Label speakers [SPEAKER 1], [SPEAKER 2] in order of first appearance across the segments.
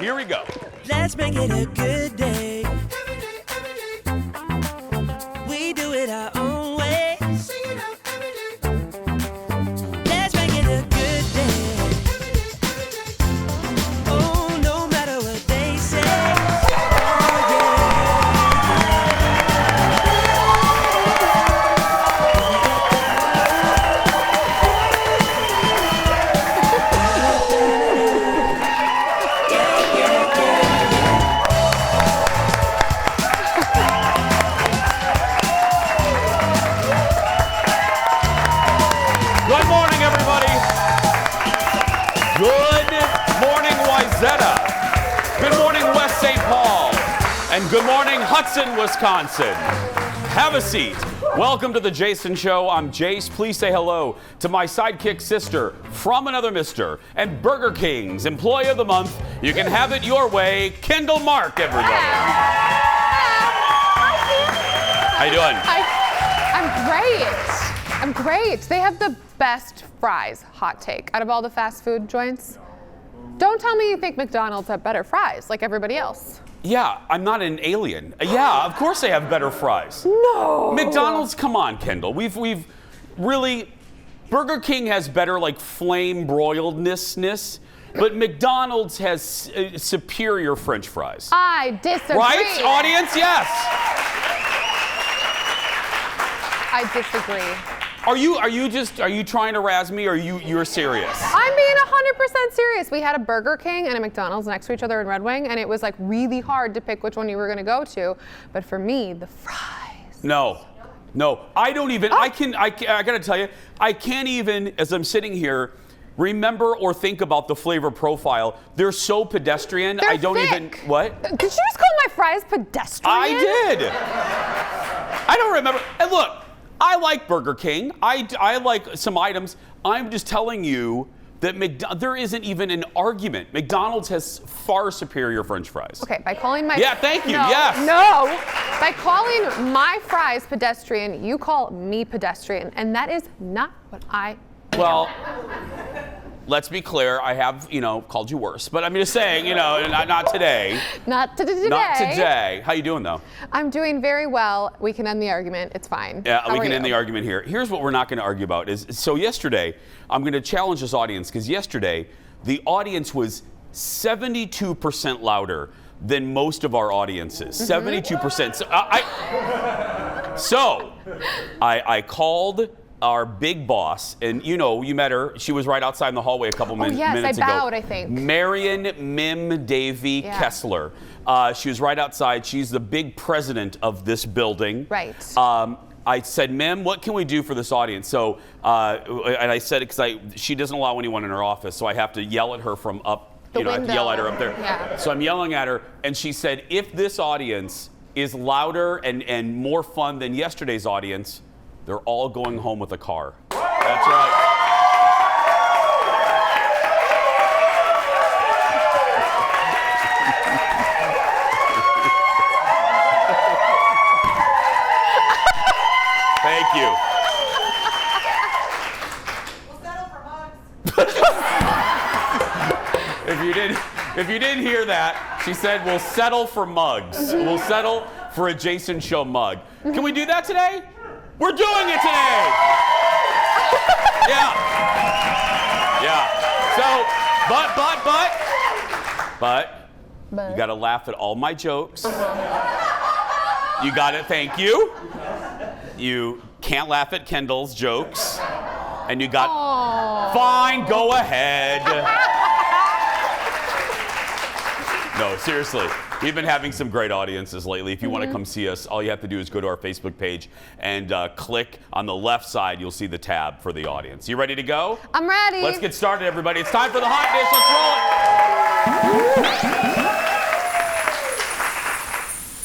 [SPEAKER 1] Here we go.
[SPEAKER 2] Let's make it a good day. We do it our own way. Let's make it a good day. Oh, no matter what they say.
[SPEAKER 1] Good morning, everybody. Good morning, Wayzata. Good morning, West St. Paul. And good morning, Hudson, Wisconsin. Have a seat. Welcome to the Jason Show. I'm Jace. Please say hello to my sidekick sister from another mister and Burger King's Employee of the Month. You can have it your way, Kendall Mark, everybody. How you doing?
[SPEAKER 3] I'm great. They have the best fries, hot take, out of all the fast food joints. Don't tell me you think McDonald's have better fries like everybody else.
[SPEAKER 1] Yeah, I'm not an alien. Yeah, of course they have better fries.
[SPEAKER 3] No.
[SPEAKER 1] McDonald's, come on, Kendall. We've really, Burger King has better like flame broiledness, but McDonald's has superior French fries.
[SPEAKER 3] I disagree.
[SPEAKER 1] Right, audience? Yes.
[SPEAKER 3] I disagree.
[SPEAKER 1] Are you trying to razz me, or you're serious?
[SPEAKER 3] I'm being 100% serious. We had a Burger King and a McDonald's next to each other in Red Wing, and it was like really hard to pick which one you were gonna go to. But for me, the fries.
[SPEAKER 1] No, I don't even. I gotta tell you, I can't even, as I'm sitting here, remember or think about the flavor profile. They're so pedestrian.
[SPEAKER 3] They're
[SPEAKER 1] I don't
[SPEAKER 3] thick.
[SPEAKER 1] even. What?
[SPEAKER 3] Did you just call my fries pedestrian?
[SPEAKER 1] I did. I don't remember. And look, I like Burger King. I like some items. I'm just telling you that there isn't even an argument. McDonald's has far superior French fries.
[SPEAKER 3] Okay, by calling my...
[SPEAKER 1] Yeah, thank you,
[SPEAKER 3] no,
[SPEAKER 1] yes.
[SPEAKER 3] No, by calling my fries pedestrian, you call me pedestrian, and that is not what I am.
[SPEAKER 1] Well, let's be clear. I have, called you worse. But I'm just saying, not today.
[SPEAKER 3] Not today.
[SPEAKER 1] Not today. How you doing, though?
[SPEAKER 3] I'm doing very well. We can end the argument. It's fine.
[SPEAKER 1] Yeah,
[SPEAKER 3] How
[SPEAKER 1] we
[SPEAKER 3] are
[SPEAKER 1] can end
[SPEAKER 3] you?
[SPEAKER 1] the argument here. Here's what we're not going to argue about. So yesterday, I'm going to challenge this audience, because yesterday, the audience was 72% louder than most of our audiences. 72%. So I called our big boss, and you met her. She was right outside in the hallway a couple minutes ago.
[SPEAKER 3] Yes, I bowed, I think.
[SPEAKER 1] Marion Mim Davy Kessler. She was right outside. She's the big president of this building.
[SPEAKER 3] Right.
[SPEAKER 1] I said, Mim, what can we do for this audience? So, and I said it because she doesn't allow anyone in her office, so I have to yell at her from up. I have to yell at her up there.
[SPEAKER 3] Yeah.
[SPEAKER 1] So I'm yelling at her, and she said, if this audience is louder and more fun than yesterday's audience, they're all going home with a car. That's right. Thank you.
[SPEAKER 4] We'll settle for mugs.
[SPEAKER 1] If you didn't hear that, she said we'll settle for mugs. We'll settle for a Jason Show mug. Can we do that today? We're doing it today. Yeah. So, but you got to laugh at all my jokes. You got it. Thank you. You can't laugh at Kendall's jokes. And you got...
[SPEAKER 3] Aww.
[SPEAKER 1] Fine, go ahead. No, seriously. We've been having some great audiences lately. If you want to come see us, all you have to do is go to our Facebook page and click on the left side. You'll see the tab for the audience. You ready to go?
[SPEAKER 3] I'm ready.
[SPEAKER 1] Let's get started, everybody. It's time for the hot dish. Let's roll it.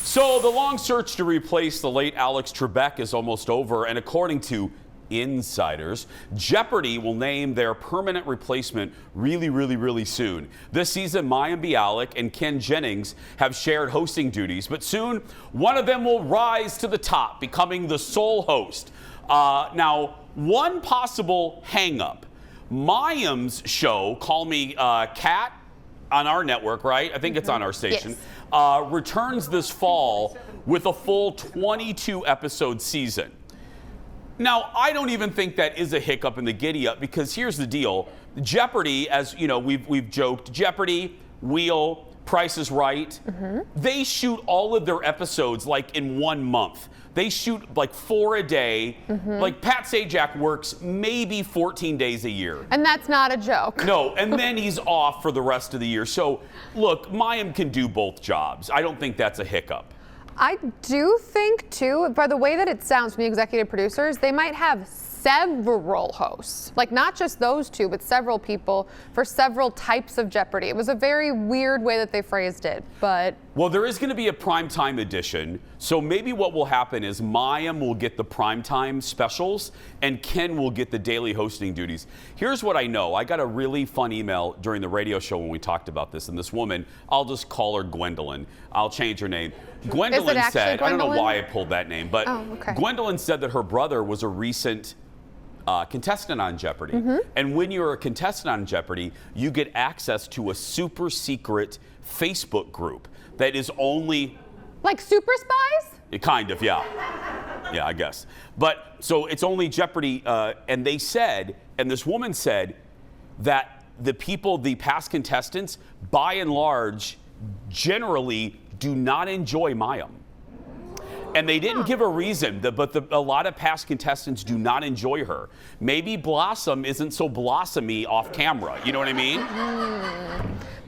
[SPEAKER 1] So the long search to replace the late Alex Trebek is almost over, and according to insiders, Jeopardy will name their permanent replacement really soon. This season, Mayim Bialik and Ken Jennings have shared hosting duties, but soon one of them will rise to the top, becoming the sole host. Now, one possible hang-up. Mayim's show, Call Me Cat, on our network, right? I think it's on our station.
[SPEAKER 3] Yes.
[SPEAKER 1] Returns this fall with a full 22 episode season. Now, I don't even think that is a hiccup in the giddy up, because here's the deal. Jeopardy, as you know, we've joked, Jeopardy, Wheel, Price is Right, they shoot all of their episodes like in 1 month. They shoot like 4 a day. Like Pat Sajak works maybe 14 days a year.
[SPEAKER 3] And that's not a joke.
[SPEAKER 1] No, and then he's off for the rest of the year. So, look, Mayim can do both jobs. I don't think that's a hiccup.
[SPEAKER 3] I do think, too, by the way that it sounds from the executive producers, they might have several hosts. Like, not just those two, but several people for several types of Jeopardy. It was a very weird way that they phrased it, but...
[SPEAKER 1] Well, there is going to be a primetime edition, so maybe what will happen is Mayim will get the primetime specials, and Ken will get the daily hosting duties. Here's what I know. I got a really fun email during the radio show when we talked about this, and this woman, I'll just call her Gwendolyn. I'll change her name. Gwendolyn said, I don't know why I pulled that name, but Gwendolyn said that her brother was a recent contestant on Jeopardy. And when you're a contestant on Jeopardy, you get access to a super secret Facebook group that is only...
[SPEAKER 3] Like Super Spies?
[SPEAKER 1] Kind of, yeah. Yeah, I guess. But, so it's only Jeopardy, and they said, and this woman said, that the people, the past contestants, by and large, generally do not enjoy Mayim. And they didn't give a reason, but a lot of past contestants do not enjoy her. Maybe Blossom isn't so blossomy off camera. You know what I mean?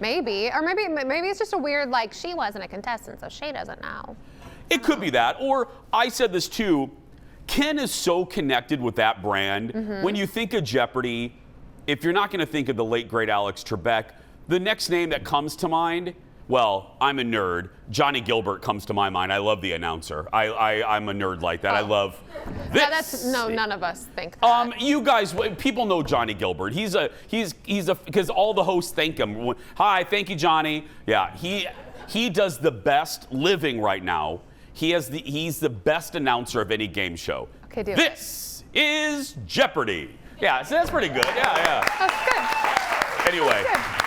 [SPEAKER 3] Maybe. Or maybe it's just a weird, like, she wasn't a contestant, so she doesn't know.
[SPEAKER 1] It could be that. Or I said this too, Ken is so connected with that brand. When you think of Jeopardy, if you're not going to think of the late, great Alex Trebek, the next name that comes to mind, well, I'm a nerd. Johnny Gilbert comes to my mind. I love the announcer. I'm a nerd like that. I love this.
[SPEAKER 3] Yeah, none of us think that.
[SPEAKER 1] You guys, people know Johnny Gilbert. He's because all the hosts thank him. Hi, thank you, Johnny. Yeah, he does the best living right now. He's the best announcer of any game show.
[SPEAKER 3] Okay, do
[SPEAKER 1] This is Jeopardy. Yeah, so that's pretty good. Yeah.
[SPEAKER 3] That's good.
[SPEAKER 1] Anyway.
[SPEAKER 3] That's good.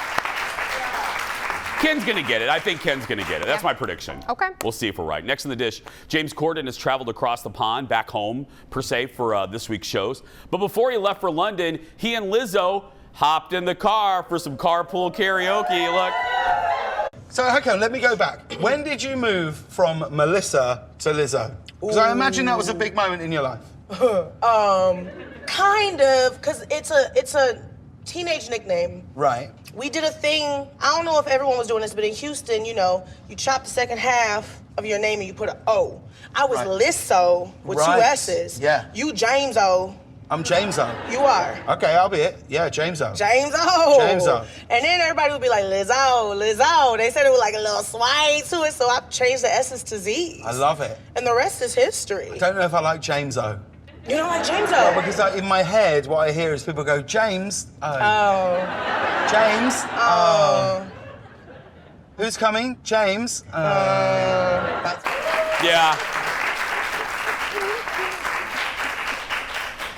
[SPEAKER 1] Ken's going to get it. I think Ken's going to get it. That's my prediction.
[SPEAKER 3] Okay.
[SPEAKER 1] We'll see if we're right. Next in the dish, James Corden has traveled across the pond, back home, per se, for this week's shows. But before he left for London, he and Lizzo hopped in the car for some carpool karaoke. Look.
[SPEAKER 5] So, okay, let me go back. When did you move from Melissa to Lizzo? Because I imagine that was a big moment in your life.
[SPEAKER 4] Kind of, because it's a teenage nickname.
[SPEAKER 5] Right.
[SPEAKER 4] We did a thing, I don't know if everyone was doing this, but in Houston, you know, you chop the second half of your name and you put an O. I was Lizzo with two S's.
[SPEAKER 5] Yeah.
[SPEAKER 4] You James O.
[SPEAKER 5] I'm James O.
[SPEAKER 4] You are.
[SPEAKER 5] Okay, I'll be it. Yeah, James O.
[SPEAKER 4] James O.
[SPEAKER 5] James O.
[SPEAKER 4] And then everybody would be like, Lizzo, Lizzo. They said it was like a little sway to it, so I changed the S's to Z's.
[SPEAKER 5] I love it.
[SPEAKER 4] And the rest is history.
[SPEAKER 5] I don't know if I like James O.
[SPEAKER 4] You don't like James O?
[SPEAKER 5] Because in my head, what I hear is people go, James O.
[SPEAKER 4] Oh.
[SPEAKER 5] James O. Who's coming? James O.
[SPEAKER 1] Yeah.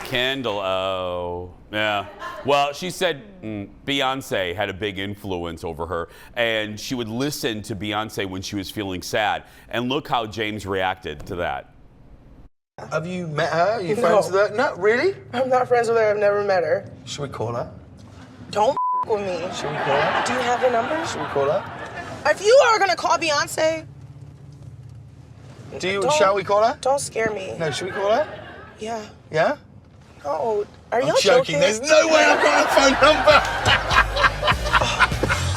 [SPEAKER 1] Kendall O. Yeah. Well, she said Beyonce had a big influence over her, and she would listen to Beyonce when she was feeling sad. And look how James reacted to that.
[SPEAKER 5] Have you met her? Are you friends with her? No, really?
[SPEAKER 4] I'm not friends with her. I've never met her.
[SPEAKER 5] Should we call her?
[SPEAKER 4] Don't with me.
[SPEAKER 5] Should we call her?
[SPEAKER 4] Do you have her number?
[SPEAKER 5] Should we call her?
[SPEAKER 4] If you are gonna call Beyonce,
[SPEAKER 5] Shall we call her?
[SPEAKER 4] Don't scare me.
[SPEAKER 5] No, should we call her?
[SPEAKER 4] Yeah.
[SPEAKER 5] Yeah?
[SPEAKER 4] No. Are
[SPEAKER 5] I'm
[SPEAKER 4] y'all
[SPEAKER 5] joking. There's no way I've got her phone number.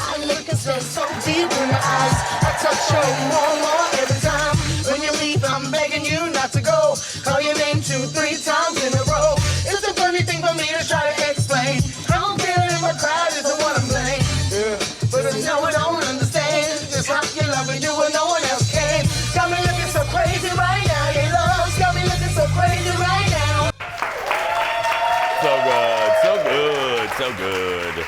[SPEAKER 6] I look and stare so deep in the eyes. I touch you more every time. When you leave, I'm begging you not to go. Call your name 2-3 times in a row. It's a funny thing for me to try to explain. How I'm feeling in my pride isn't what I'm playing. Yeah. But I know I don't understand just how you love me, do when no one else can. Got me looking so crazy right now. Your love's got me looking so crazy right now.
[SPEAKER 1] So good.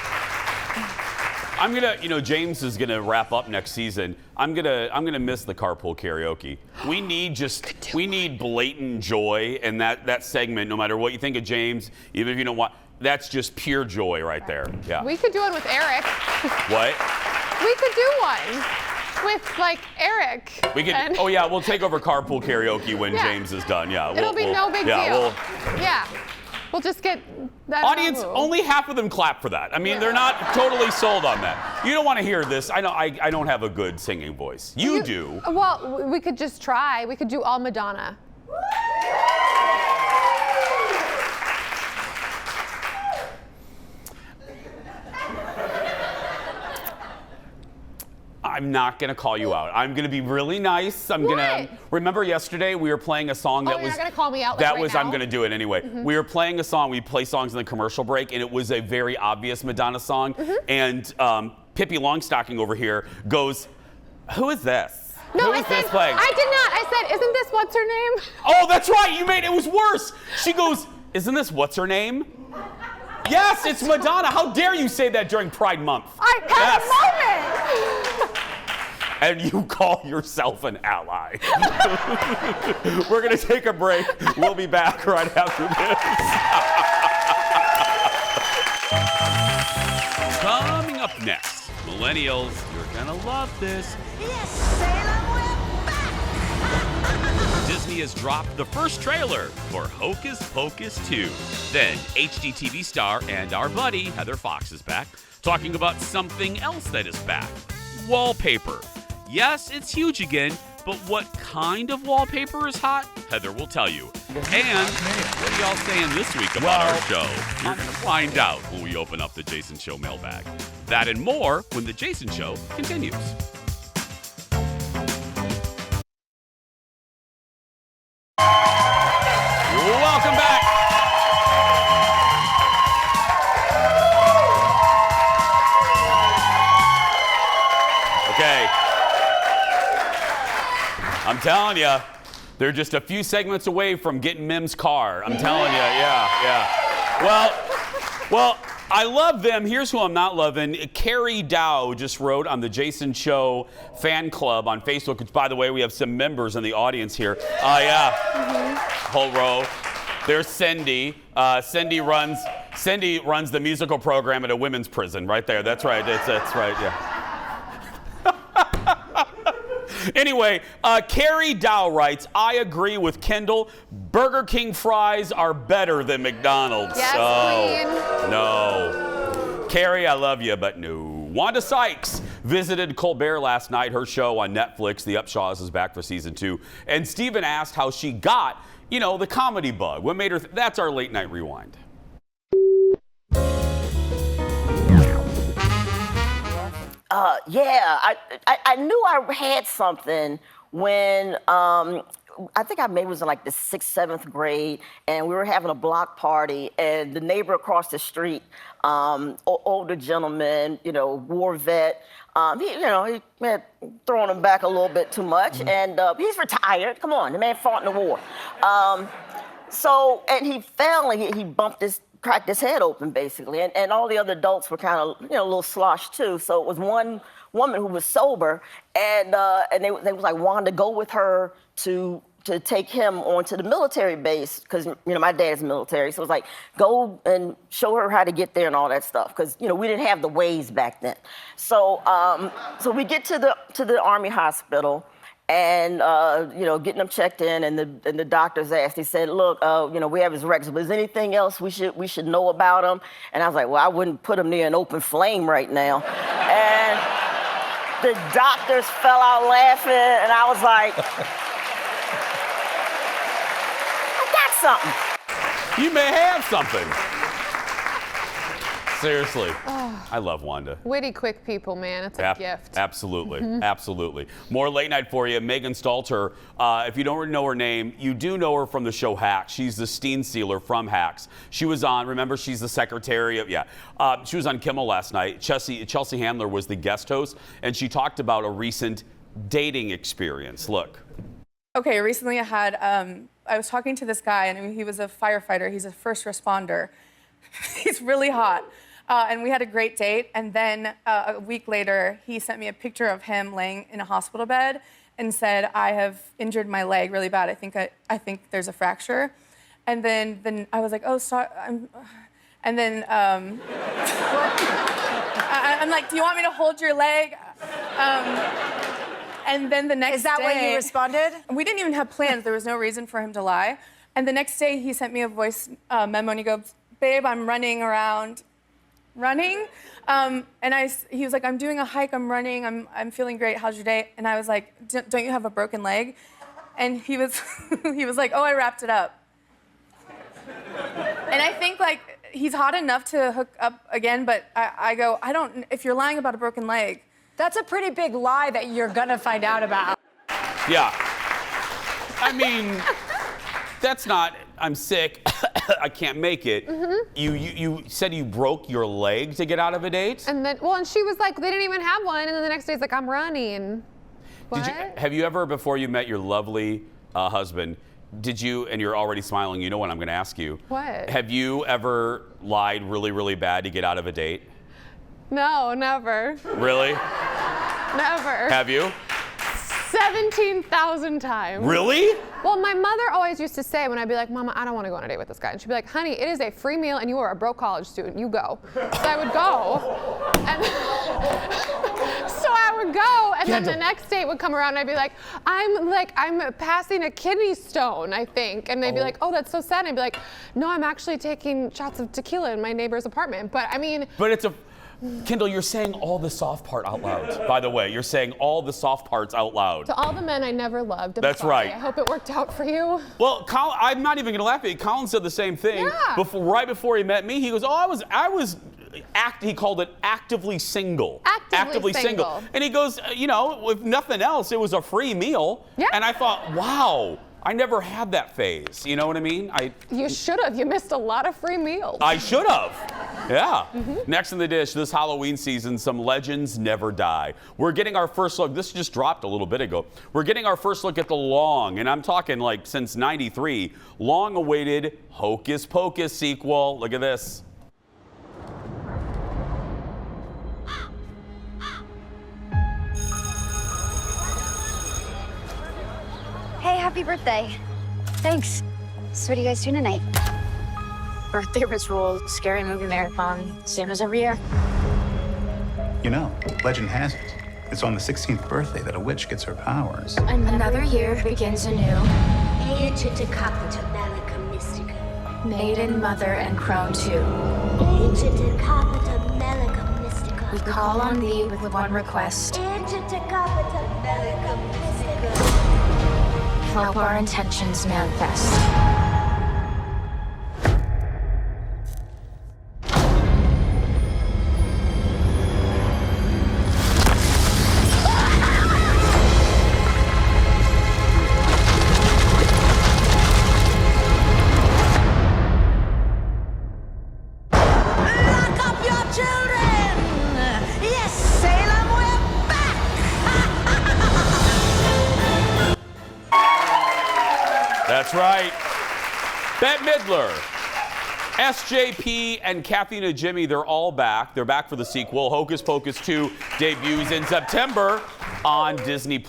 [SPEAKER 1] I'm gonna, James is gonna wrap up next season. I'm gonna miss the carpool karaoke. We need blatant joy in that segment. No matter what you think of James, even if you don't want, that's just pure joy right there. Yeah.
[SPEAKER 3] We could do it with Eric.
[SPEAKER 1] What?
[SPEAKER 3] We could do one with like Eric.
[SPEAKER 1] We could.
[SPEAKER 3] and-
[SPEAKER 1] Oh yeah, we'll take over carpool karaoke when
[SPEAKER 3] Yeah.
[SPEAKER 1] James is done. Yeah.
[SPEAKER 3] It'll be no big
[SPEAKER 1] yeah,
[SPEAKER 3] deal. Yeah. We'll just get that.
[SPEAKER 1] Audience, only half of them clap for that. I mean, they're not totally sold on that. You don't want to hear this. I know I don't have a good singing voice. You do.
[SPEAKER 3] Well, we could just try. We could do all Madonna.
[SPEAKER 1] I'm not gonna call you out. I'm gonna be really nice. I'm gonna remember yesterday we were playing a song that
[SPEAKER 3] you're
[SPEAKER 1] was
[SPEAKER 3] not gonna call me out like
[SPEAKER 1] that
[SPEAKER 3] right
[SPEAKER 1] was
[SPEAKER 3] now?
[SPEAKER 1] I'm gonna do it anyway. We were playing a song. We play songs in the commercial break, and it was a very obvious Madonna song. And Pippi Longstocking over here goes, "Who is this?
[SPEAKER 3] No,
[SPEAKER 1] Who
[SPEAKER 3] I
[SPEAKER 1] is
[SPEAKER 3] said,
[SPEAKER 1] this playing?"
[SPEAKER 3] I did not. I said, isn't this what's her name?
[SPEAKER 1] Oh, that's right. You made it was worse. She goes, "Isn't this what's her name?" Yes, it's Madonna. How dare you say that during Pride Month?
[SPEAKER 3] I had a moment.
[SPEAKER 1] And you call yourself an ally. We're going to take a break. We'll be back right after this. Coming up next, millennials, you're going to love this.
[SPEAKER 2] Yes, Sailor, we're back.
[SPEAKER 1] Disney has dropped the first trailer for Hocus Pocus 2. Then, HGTV star and our buddy, Heather Fox, is back, talking about something else that is back. Wallpaper. Yes, it's huge again, but what kind of wallpaper is hot? Heather will tell you. And what are y'all saying this week about our show? You're going to find out when we open up the Jason Show mailbag. That and more when the Jason Show continues. Welcome back. Okay. I'm telling you, they're just a few segments away from getting Mim's car. I'm telling you, yeah. Well, I love them. Here's who I'm not loving. Carrie Dow just wrote on the Jason Show fan club on Facebook, which, by the way, we have some members in the audience here. Whole row. There's Cindy. Cindy runs the musical program at a women's prison right there. That's right. That's right, yeah. Anyway, Carrie Dow writes, I agree with Kendall. Burger King fries are better than McDonald's.
[SPEAKER 3] Yes, queen.
[SPEAKER 1] No. Carrie, I love you, but no. Wanda Sykes visited Colbert last night, her show on Netflix. The Upshaws is back for season 2. And Steven asked how she got, the comedy bug. What made her, that's our late night rewind.
[SPEAKER 7] I knew I had something when I think I maybe was in like the 6th, 7th grade, and we were having a block party, and the neighbor across the street, older gentleman, war vet, he had thrown him back a little bit too much, and he's retired. Come on, the man fought in the war. And he fell and he cracked his head open basically, and all the other adults were kind of a little sloshed too. So it was one woman who was sober, and they was like, Wanda, go with her to take him onto the military base, because my dad's military, so it was like, go and show her how to get there and all that stuff, because we didn't have the Waze back then. So we get to the Army hospital, and getting him checked in, and the doctors asked. He said, "Look, we have his records, but is there anything else we should know about him?" And I was like, "Well, I wouldn't put him near an open flame right now." And the doctors fell out laughing, and I was like, "I got something."
[SPEAKER 1] You may have something. Seriously. I love Wanda.
[SPEAKER 3] Witty, quick people, man. It's a gift.
[SPEAKER 1] Absolutely. Absolutely. More late night for you. Megan Stalter. If you don't know her name, you do know her from the show Hacks. She's the Steen Sealer from Hacks. She was on, remember, she's the secretary of, she was on Kimmel last night. Chelsea Handler was the guest host, and she talked about a recent dating experience. Look.
[SPEAKER 8] Okay, recently I was talking to this guy, and he was a firefighter. He's a first responder. He's really hot. And we had a great date, and then a week later, he sent me a picture of him laying in a hospital bed and said, I have injured my leg really bad. I think there's a fracture. And then I was like, oh, sorry. And then I'm like, do you want me to hold your leg? And then the next day...
[SPEAKER 2] Is that what you responded?
[SPEAKER 8] We didn't even have plans. There was no reason for him to lie. And the next day, he sent me a voice memo, and he goes, babe, I'm running around. Running? He was like, I'm doing a hike, I'm running, I'm feeling great, how's your day? And I was like, don't you have a broken leg? And he was, he was like, oh, I wrapped it up. And I think, like, he's hot enough to hook up again, but I go, if you're lying about a broken leg.
[SPEAKER 2] That's a pretty big lie that you're gonna find out about.
[SPEAKER 1] Yeah. I mean, that's not, I'm sick, I can't make it. You said you broke your leg to get out of a date?
[SPEAKER 3] And then, well, and she was like, they didn't even have one. And then the next day, it's like, I'm running. What?
[SPEAKER 1] Have you ever, before you met your lovely husband, did you, and you're already smiling, you know what I'm gonna ask you.
[SPEAKER 3] What?
[SPEAKER 1] Have you ever lied really, really bad to get out of a date?
[SPEAKER 3] No, never.
[SPEAKER 1] Really?
[SPEAKER 3] Never.
[SPEAKER 1] Have you?
[SPEAKER 3] 17,000 times.
[SPEAKER 1] Really?
[SPEAKER 3] Well, my mother always used to say when I'd be like, Mama, I don't want to go on a date with this guy. And she'd be like, honey, it is a free meal and you are a broke college student. You go. So I would go. And then the next date would come around and I'd be like, I'm passing a kidney stone, I think. And they'd be like, oh, that's so sad. And I'd be like, no, I'm actually taking shots of tequila in my neighbor's apartment. But I mean.
[SPEAKER 1] But it's a. Kendall, you're saying all the soft part out loud. By the way, you're saying all the soft parts out loud.
[SPEAKER 3] To all the men I never loved.
[SPEAKER 1] That's right.
[SPEAKER 3] I hope it worked out for you.
[SPEAKER 1] Well, Colin, I'm not even gonna laugh at you. Colin said the same thing.
[SPEAKER 3] Yeah.
[SPEAKER 1] Right before he met me, he goes, oh, he called it actively single.
[SPEAKER 3] Actively single.
[SPEAKER 1] And he goes, you know, if nothing else, it was a free meal.
[SPEAKER 3] Yeah.
[SPEAKER 1] And I thought, wow, I never had that phase. You know what I mean?
[SPEAKER 3] You should have. You missed a lot of free meals.
[SPEAKER 1] I should have. Yeah. Next in the dish, this Halloween season, some legends never die. We're getting our first look. This just dropped a little bit ago. We're getting our first look at the long, and I'm talking like since '93, long-awaited Hocus Pocus sequel. Look at this.
[SPEAKER 9] Hey, happy birthday. Thanks. So what are you guys doing tonight?
[SPEAKER 10] Birthday ritual, scary movie marathon, same as every year.
[SPEAKER 11] You know, legend has it, it's on the 16th birthday that a witch gets her powers.
[SPEAKER 10] Another year begins anew. Maiden, mother, and crone too. We call on thee with one request. Help our intentions manifest.
[SPEAKER 1] That's right. Bette Midler, SJP, and Kathy Najimy, they're all back. They're back for the sequel. Hocus Pocus 2 debuts in September on Disney+.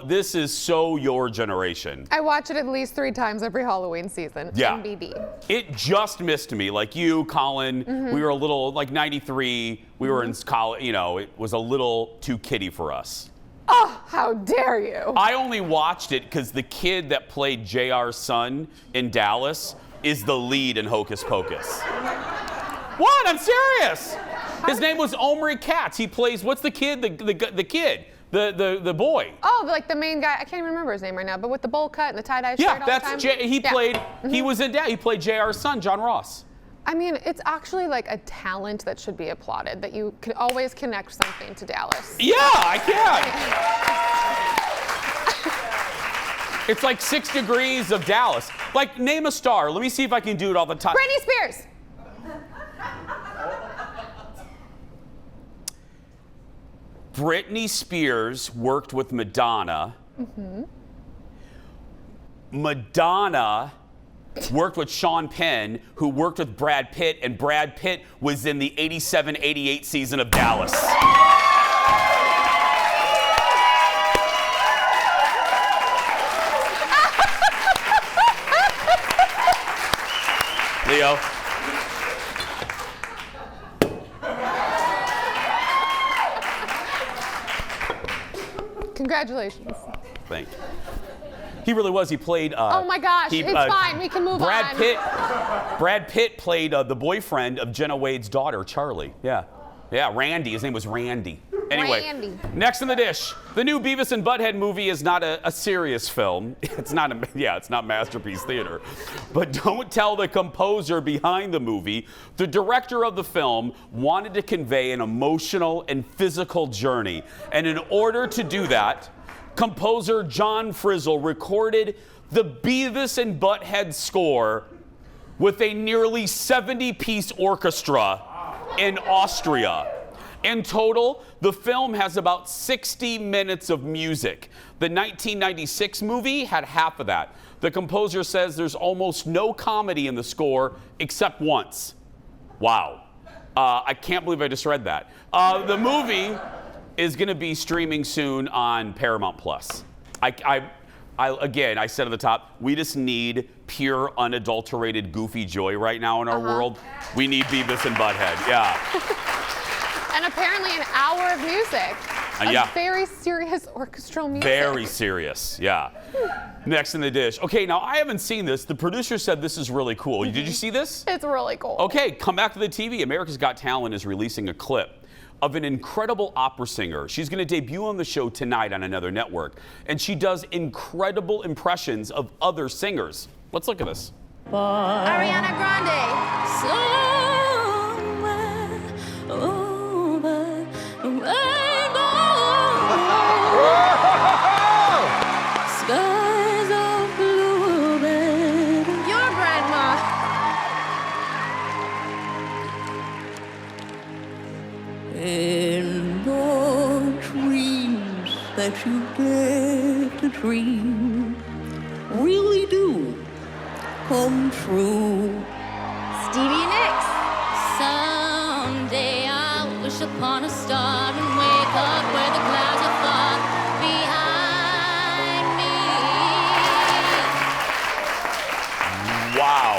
[SPEAKER 1] This is so your generation.
[SPEAKER 3] I watch it at least 3 times every Halloween season.
[SPEAKER 1] Yeah.
[SPEAKER 3] NBD.
[SPEAKER 1] It just missed me. Like you, Colin, we were a little, like 93, we were in college, you know, it was a little too kiddie for us.
[SPEAKER 3] Oh, how dare you!
[SPEAKER 1] I only watched it because the kid that played JR's son in Dallas is the lead in Hocus Pocus. What? I'm serious. His name was Omri Katz. He plays, what's the kid? The kid. The boy.
[SPEAKER 3] Oh, like the main guy. I can't even remember his name right now, but with the bowl cut and the tie-dye shirt
[SPEAKER 1] Yeah,
[SPEAKER 3] all the
[SPEAKER 1] that's
[SPEAKER 3] time.
[SPEAKER 1] he played. He was in. He played JR's son, John Ross.
[SPEAKER 3] I mean, it's actually like a talent that should be applauded, that you can always connect something to Dallas.
[SPEAKER 1] Yeah, I can. It's like 6 degrees of Dallas. Like, name a star. Let me see if I can do it all the time.
[SPEAKER 3] Britney Spears.
[SPEAKER 1] Britney Spears worked with Madonna. Madonna worked with Sean Penn, who worked with Brad Pitt, and Brad Pitt was in the 87-88 season of Dallas. Leo.
[SPEAKER 3] Congratulations.
[SPEAKER 1] Thank you. He really was. He played.
[SPEAKER 3] Oh my gosh, it's fine. We can move on.
[SPEAKER 1] Brad Pitt played the boyfriend of Jenna Wade's daughter, Charlie. Yeah. Yeah, Randy. His name was Randy. Anyway,
[SPEAKER 3] Randy.
[SPEAKER 1] Next in the dish, the new Beavis and Butthead movie is not a serious film. It's not Masterpiece Theater. But don't tell the composer behind the movie. The director of the film wanted to convey an emotional and physical journey. And in order to do that, composer John Frizzle recorded the Beavis and Butthead score with a nearly 70-piece orchestra in Austria. In total, the film has about 60 minutes of music. The 1996 movie had half of that. The composer says there's almost no comedy in the score except once. Wow. I can't believe I just read that. The movie is going to be streaming soon on Paramount Plus. Again, I said at the top, we just need pure, unadulterated, goofy joy right now in our world. We need Beavis and Butthead. Yeah.
[SPEAKER 3] And apparently an hour of music.
[SPEAKER 1] Yeah.
[SPEAKER 3] Very serious orchestral music.
[SPEAKER 1] Very serious, yeah. Next in the dish. Okay, now I haven't seen this. The producer said this is really cool. Did you see this?
[SPEAKER 3] It's really cool.
[SPEAKER 1] Okay, come back to the TV. America's Got Talent is releasing a clip of an incredible opera singer. She's going to debut on the show tonight on another network. And she does incredible impressions of other singers. Let's look at this.
[SPEAKER 9] Ariana Grande.
[SPEAKER 10] Somewhere over the rainbow. Skies of blue, baby.
[SPEAKER 9] Your grandma.
[SPEAKER 10] And the dreams that you dare to dream really do come true.
[SPEAKER 9] Stevie Nicks.
[SPEAKER 10] Someday I'll wish upon a star and wake up where the clouds are far behind me.
[SPEAKER 1] Wow.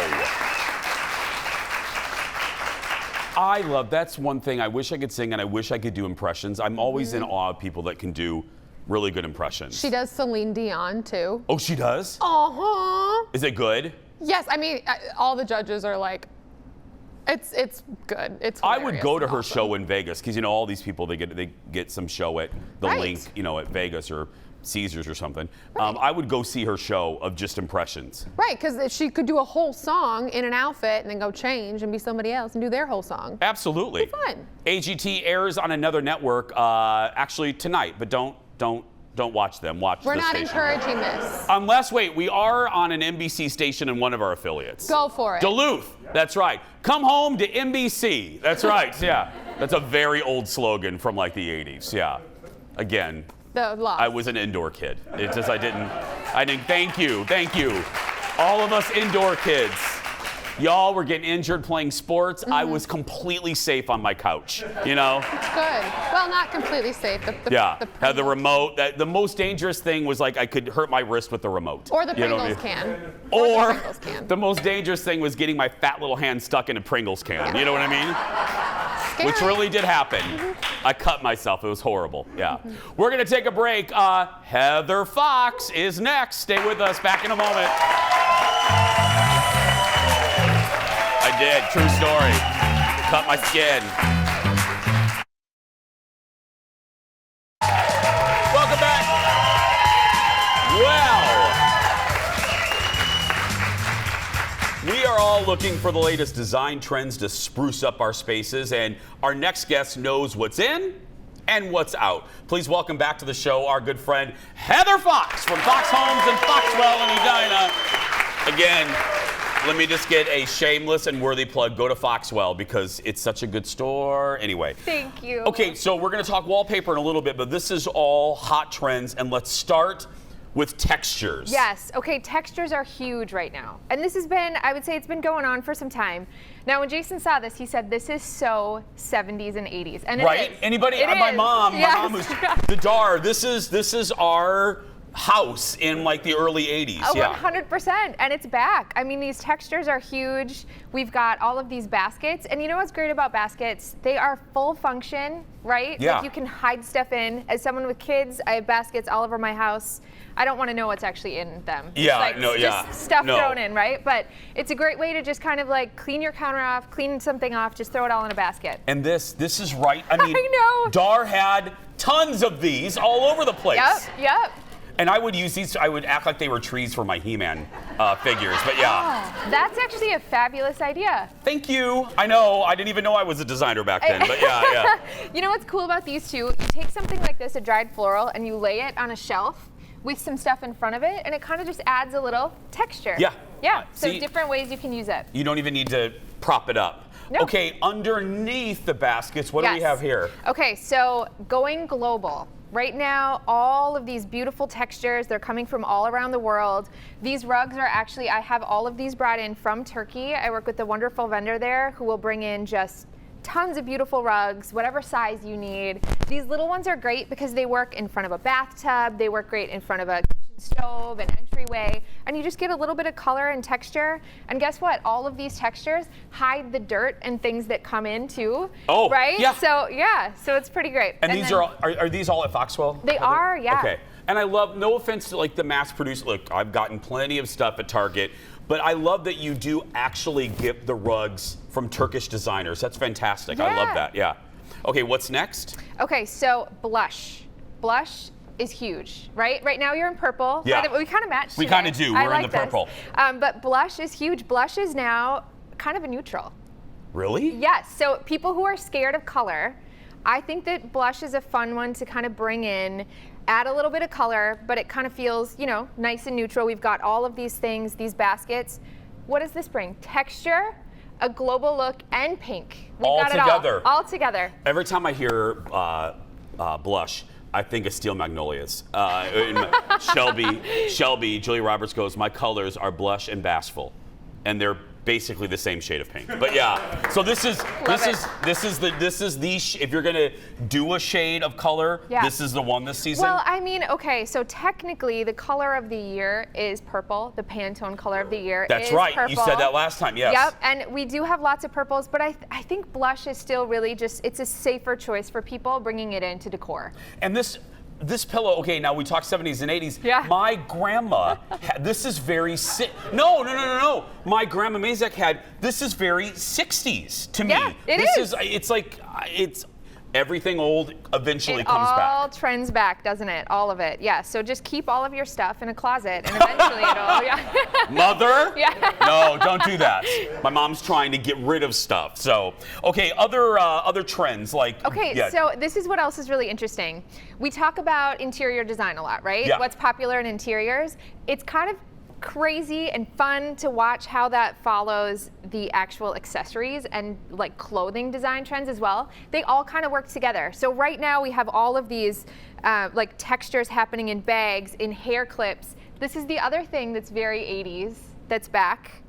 [SPEAKER 1] I love, that's one thing I wish I could sing and I wish I could do impressions. I'm always in awe of people that can do really good impressions.
[SPEAKER 3] She does Celine Dion too.
[SPEAKER 1] Oh, she does?
[SPEAKER 3] Uh-huh.
[SPEAKER 1] Is it good?
[SPEAKER 3] Yes, I mean, all the judges are like, it's good. It's hilarious.
[SPEAKER 1] I would go to her
[SPEAKER 3] awesome.
[SPEAKER 1] show in Vegas because all these people they get some show at the
[SPEAKER 3] Right.
[SPEAKER 1] Link, at Vegas or Caesars or something.
[SPEAKER 3] Right.
[SPEAKER 1] I would go see her show of just impressions.
[SPEAKER 3] Right, because she could do a whole song in an outfit and then go change and be somebody else and do their whole song.
[SPEAKER 1] Absolutely.
[SPEAKER 3] It'd be fun.
[SPEAKER 1] AGT airs on another network actually tonight, but don't watch them. Watch
[SPEAKER 3] We're
[SPEAKER 1] the
[SPEAKER 3] not
[SPEAKER 1] station.
[SPEAKER 3] encouraging this.
[SPEAKER 1] Wait, we are on an NBC station in one of our affiliates.
[SPEAKER 3] Go for it.
[SPEAKER 1] Duluth. That's right. Come home to NBC. That's right. Yeah. That's a very old slogan from like the 80s. Yeah. Again,
[SPEAKER 3] The love.
[SPEAKER 1] I was an indoor kid. It's just I didn't. Thank you. All of us indoor kids. Y'all were getting injured playing sports. I was completely safe on my couch,
[SPEAKER 3] It's good. Well, not completely safe.
[SPEAKER 1] Had the remote. The most dangerous thing was like I could hurt my wrist with the remote.
[SPEAKER 3] Or the Pringles
[SPEAKER 1] You know,
[SPEAKER 3] can.
[SPEAKER 1] Or
[SPEAKER 3] the Pringles can.
[SPEAKER 1] the most dangerous thing was getting my fat little hand stuck in a Pringles can. You know what I mean?
[SPEAKER 3] Scary.
[SPEAKER 1] Which really did happen. I cut myself. It was horrible. Yeah. We're going to take a break. Heather Fox is next. Stay with us. Back in a moment. I did. True story. Cut my skin. Welcome back. Well, we are all looking for the latest design trends to spruce up our spaces, and our next guest knows what's in and what's out. Please welcome back to the show our good friend Heather Fox from Fox Homes in Foxwell and Edina. Again, let me just get a shameless and worthy plug. Go to Foxwell because it's such a good store. Anyway.
[SPEAKER 12] Thank you.
[SPEAKER 1] Okay, so we're going to talk wallpaper in a little bit, but this is all hot trends, and let's start with textures.
[SPEAKER 12] Yes. Okay, textures are huge right now. And this has been, I would say it's been going on for some time. Now, when Jason saw this, he said, this is so 70s and 80s. And
[SPEAKER 1] right?
[SPEAKER 12] It is.
[SPEAKER 1] Anybody?
[SPEAKER 12] It
[SPEAKER 1] my
[SPEAKER 12] is.
[SPEAKER 1] mom
[SPEAKER 12] Yes.
[SPEAKER 1] was the Dar. This is our house in like the early 80s.
[SPEAKER 12] Oh,
[SPEAKER 1] yeah.
[SPEAKER 12] 100%. And it's back. I mean, these textures are huge. We've got all of these baskets. And you know what's great about baskets? They are full function, right?
[SPEAKER 1] Yeah.
[SPEAKER 12] Like you can hide stuff in. As someone with kids, I have baskets all over my house. I don't want to know what's actually in them.
[SPEAKER 1] Yeah,
[SPEAKER 12] it's like just stuff
[SPEAKER 1] No.
[SPEAKER 12] thrown in, right? But it's a great way to just kind of like clean your counter off, clean something off, just throw it all in a basket.
[SPEAKER 1] And this is right. I mean,
[SPEAKER 12] I know.
[SPEAKER 1] Dar had tons of these all over the place.
[SPEAKER 12] Yep.
[SPEAKER 1] And I would use these, I would act like they were trees for my He-Man figures, but yeah.
[SPEAKER 12] That's actually a fabulous idea.
[SPEAKER 1] Thank you. I know, I didn't even know I was a designer back then, but yeah.
[SPEAKER 12] You know what's cool about these two? You take something like this, a dried floral, and you lay it on a shelf with some stuff in front of it, and it kind of just adds a little texture.
[SPEAKER 1] Yeah.
[SPEAKER 12] Yeah, so
[SPEAKER 1] See?
[SPEAKER 12] different ways you can use it.
[SPEAKER 1] You don't even need to prop it up.
[SPEAKER 12] No.
[SPEAKER 1] Okay, underneath the baskets, what do we
[SPEAKER 12] Yes.
[SPEAKER 1] have here?
[SPEAKER 12] Okay, so going global. Right now, all of these beautiful textures, they're coming from all around the world. These rugs are actually, I have all of these brought in from Turkey. I work with a wonderful vendor there who will bring in just tons of beautiful rugs, whatever size you need. These little ones are great because they work in front of a bathtub, they work great in front of a kitchen stove, an entryway, and you just get a little bit of color and texture. And guess what? All of these textures hide the dirt and things that come in too.
[SPEAKER 1] Oh,
[SPEAKER 12] right?
[SPEAKER 1] yeah.
[SPEAKER 12] So it's pretty great.
[SPEAKER 1] And these
[SPEAKER 12] then-
[SPEAKER 1] are these all at Foxwell?
[SPEAKER 12] They are, yeah.
[SPEAKER 1] Okay. And I love, no offense to like the mass produced, look, I've gotten plenty of stuff at Target, but I love that you do actually get the rugs from Turkish designers. That's fantastic. I love
[SPEAKER 12] Yeah.
[SPEAKER 1] that, yeah. Okay, what's next?
[SPEAKER 12] Okay, so blush. Blush is huge, right? Right now you're in purple.
[SPEAKER 1] Yeah.
[SPEAKER 12] We kind of match
[SPEAKER 1] We
[SPEAKER 12] today.
[SPEAKER 1] kinda do.
[SPEAKER 12] I
[SPEAKER 1] We're in
[SPEAKER 12] like
[SPEAKER 1] the purple.
[SPEAKER 12] this. But blush is huge. Blush is now kind of a neutral.
[SPEAKER 1] Really?
[SPEAKER 12] Yes, so people who are scared of color, I think that blush is a fun one to kind of bring in, add a little bit of color, but it kind of feels, you know, nice and neutral. We've got all of these things, these baskets. What does this bring? Texture, a global look, and pink. We've
[SPEAKER 1] All
[SPEAKER 12] got
[SPEAKER 1] together.
[SPEAKER 12] it all together.
[SPEAKER 1] Every time I hear blush, I think of Steel Magnolias. Shelby, Julia Roberts goes, my colors are blush and bashful. And they're basically the same shade of pink. But yeah, so this is if you're gonna do a shade of color,
[SPEAKER 12] Yeah.
[SPEAKER 1] this is the one this season.
[SPEAKER 12] Well, I mean, okay, so technically the color of the year is purple. The Pantone color of the year
[SPEAKER 1] That's
[SPEAKER 12] is
[SPEAKER 1] right.
[SPEAKER 12] purple.
[SPEAKER 1] You said that last time, yes.
[SPEAKER 12] Yep, and we do have lots of purples, but I think blush is still really just, it's a safer choice for people bringing it into decor.
[SPEAKER 1] And this pillow, okay, now we talk 70s and 80s.
[SPEAKER 12] Yeah.
[SPEAKER 1] My grandma, this is very, no. My grandma Mazak had, this is very 60s to me.
[SPEAKER 12] Yeah, it is.
[SPEAKER 1] It's like, it's everything old eventually
[SPEAKER 12] It
[SPEAKER 1] comes
[SPEAKER 12] all
[SPEAKER 1] back.
[SPEAKER 12] trends back, doesn't it? All of it. Yeah, so just keep all of your stuff in a closet and eventually it'll, yeah.
[SPEAKER 1] Mother?
[SPEAKER 12] Yeah.
[SPEAKER 1] No, don't do that. My mom's trying to get rid of stuff. So, okay, other trends like.
[SPEAKER 12] Okay,
[SPEAKER 1] yeah.
[SPEAKER 12] so this is what else is really interesting. We talk about interior design a lot, right?
[SPEAKER 1] Yeah.
[SPEAKER 12] What's popular in interiors. It's kind of crazy and fun to watch how that follows the actual accessories and like clothing design trends as well. They all kind of work together. So right now we have all of these like textures happening in bags, in hair clips. This is the other thing that's very 80s that's back.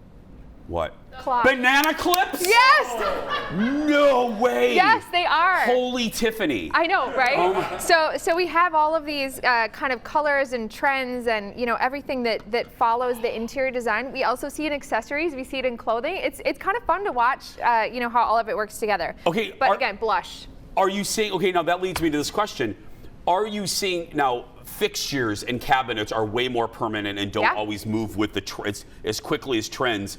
[SPEAKER 1] What?
[SPEAKER 12] Cloth.
[SPEAKER 1] Banana clips?
[SPEAKER 12] Yes!
[SPEAKER 1] No way!
[SPEAKER 12] Yes, they are.
[SPEAKER 1] Holy Tiffany.
[SPEAKER 12] I know, right?
[SPEAKER 1] Oh my-
[SPEAKER 12] So we have all of these kind of colors and trends and everything that follows the interior design. We also see it in accessories. We see it in clothing. It's kind of fun to watch. How all of it works together.
[SPEAKER 1] Okay,
[SPEAKER 12] But again, blush.
[SPEAKER 1] Are you seeing, okay, now that leads me to this question. Are you seeing, now fixtures and cabinets are way more permanent and don't
[SPEAKER 12] Yeah.
[SPEAKER 1] always move with the trends as quickly as trends.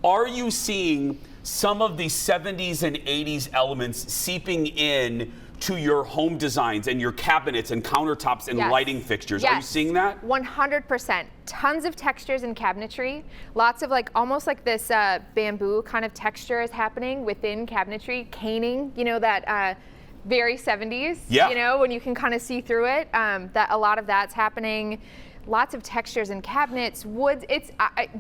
[SPEAKER 1] Are you seeing some of the 70s and 80s elements seeping in to your home designs and your cabinets and countertops and
[SPEAKER 12] Yes.
[SPEAKER 1] lighting fixtures?
[SPEAKER 12] Yes.
[SPEAKER 1] Are you seeing that?
[SPEAKER 12] 100%. Tons of textures in cabinetry. Lots of almost like this bamboo kind of texture is happening within cabinetry. Caning, that very 70s.
[SPEAKER 1] Yeah.
[SPEAKER 12] When you can kind of see through it. That a lot of that's happening. Lots of textures in cabinets, woods, it's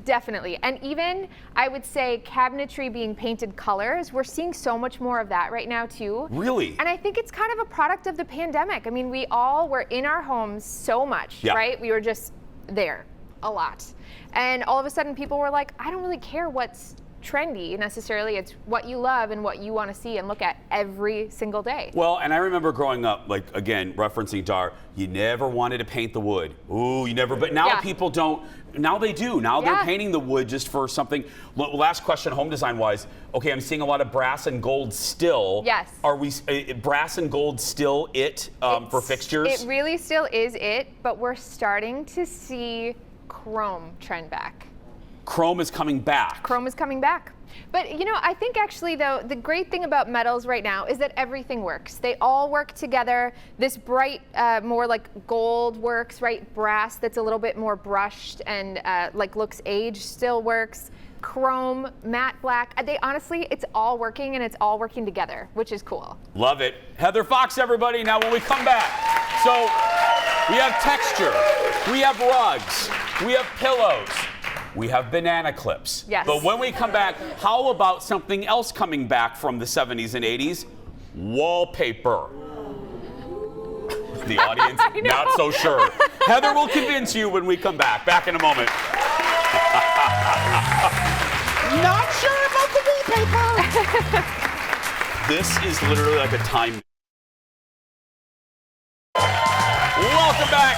[SPEAKER 12] definitely. And even, I would say, cabinetry being painted colors, we're seeing so much more of that right now, too.
[SPEAKER 1] Really?
[SPEAKER 12] And I think it's kind of a product of the pandemic. I mean, we all were in our homes so much,
[SPEAKER 1] Yeah.
[SPEAKER 12] right? We were just there a lot. And all of a sudden, people were like, I don't really care what's trendy necessarily. It's what you love and what you want to see and look at every single day.
[SPEAKER 1] Well, and I remember growing up, like, again, referencing Dar, you never wanted to paint the wood. Ooh, you never, but now people don't, now they do. Now they're painting the wood just for something. Last question, home design wise. Okay, I'm seeing a lot of brass and gold still.
[SPEAKER 12] Yes.
[SPEAKER 1] Are we, brass and gold still for fixtures?
[SPEAKER 12] It really still is it, but we're starting to see chrome trend back.
[SPEAKER 1] Chrome is coming back.
[SPEAKER 12] Chrome is coming back. But you know, I think actually though, the great thing about metals right now is that everything works. They all work together. This bright, more like gold works, right? Brass that's a little bit more brushed and like looks aged still works. Chrome, matte black, they honestly, it's all working and it's all working together, which is cool.
[SPEAKER 1] Love it. Heather Fox, everybody. Now when we come back, so we have texture, we have rugs, we have pillows, we have banana clips.
[SPEAKER 12] Yes.
[SPEAKER 1] But when we come back, how about something else coming back from the 70s and 80s? Wallpaper. The audience, not so sure. Heather will convince you when we come back. Back in a moment.
[SPEAKER 6] Not sure about the wallpaper.
[SPEAKER 1] This is literally like a time. Welcome back.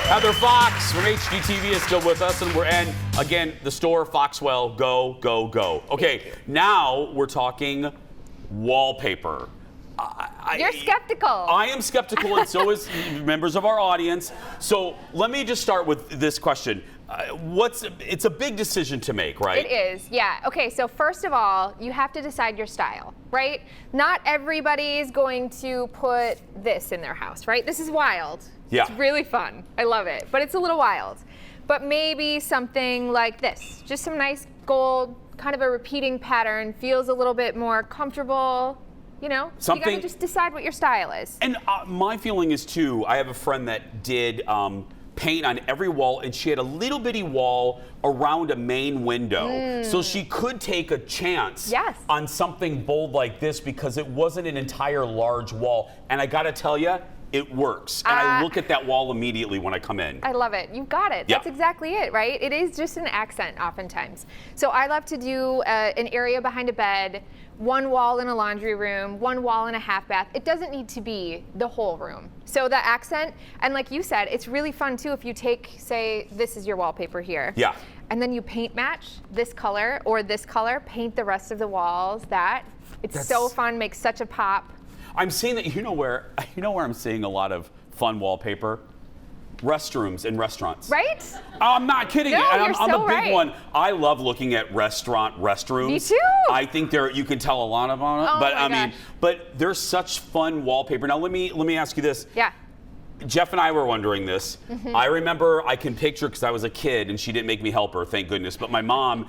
[SPEAKER 1] Heather Fox from HGTV is still with us, and again, the store Foxwell, go, go, go. Okay, now we're talking wallpaper.
[SPEAKER 12] You're skeptical.
[SPEAKER 1] I am skeptical, and so is members of our audience. So let me just start with this question. It's a big decision to make, right?
[SPEAKER 12] It is, yeah. Okay, so first of all, you have to decide your style, right? Not everybody's going to put this in their house, right? This is wild.
[SPEAKER 1] Yeah.
[SPEAKER 12] It's really fun. I love it, but it's a little wild. But maybe something like this, just some nice gold, kind of a repeating pattern, feels a little bit more comfortable. You know, you gotta just decide what your style is.
[SPEAKER 1] And my feeling is too, I have a friend that did paint on every wall, and she had a little bitty wall around a main window. So she could take a chance on something bold like this because it wasn't an entire large wall. And I gotta tell you, it works. And I look at that wall immediately when I come in.
[SPEAKER 12] I love it. You've got it.
[SPEAKER 1] Yeah.
[SPEAKER 12] That's exactly it, right? It is just an accent oftentimes. So I love to do an area behind a bed, one wall in a laundry room, one wall in a half bath. It doesn't need to be the whole room. So the accent, and like you said, it's really fun too if you take, say, this is your wallpaper here.
[SPEAKER 1] Yeah.
[SPEAKER 12] And then you paint match this color or this color, paint the rest of the walls that. It's so fun, makes such a pop.
[SPEAKER 1] I'm seeing that, you know where I'm seeing a lot of fun wallpaper? Restrooms in restaurants.
[SPEAKER 12] Right?
[SPEAKER 1] I'm not kidding.
[SPEAKER 12] No,
[SPEAKER 1] I'm
[SPEAKER 12] you're so
[SPEAKER 1] a big
[SPEAKER 12] right.
[SPEAKER 1] one. I love looking at restrooms.
[SPEAKER 12] Me too.
[SPEAKER 1] I think you can tell a lot about it.
[SPEAKER 12] Oh
[SPEAKER 1] but
[SPEAKER 12] my
[SPEAKER 1] I mean,
[SPEAKER 12] gosh.
[SPEAKER 1] but there's such fun wallpaper. Now let me ask you this.
[SPEAKER 12] Yeah.
[SPEAKER 1] Jeff and I were wondering this. I remember, I can picture, because I was a kid and she didn't make me help her, thank goodness, but my mom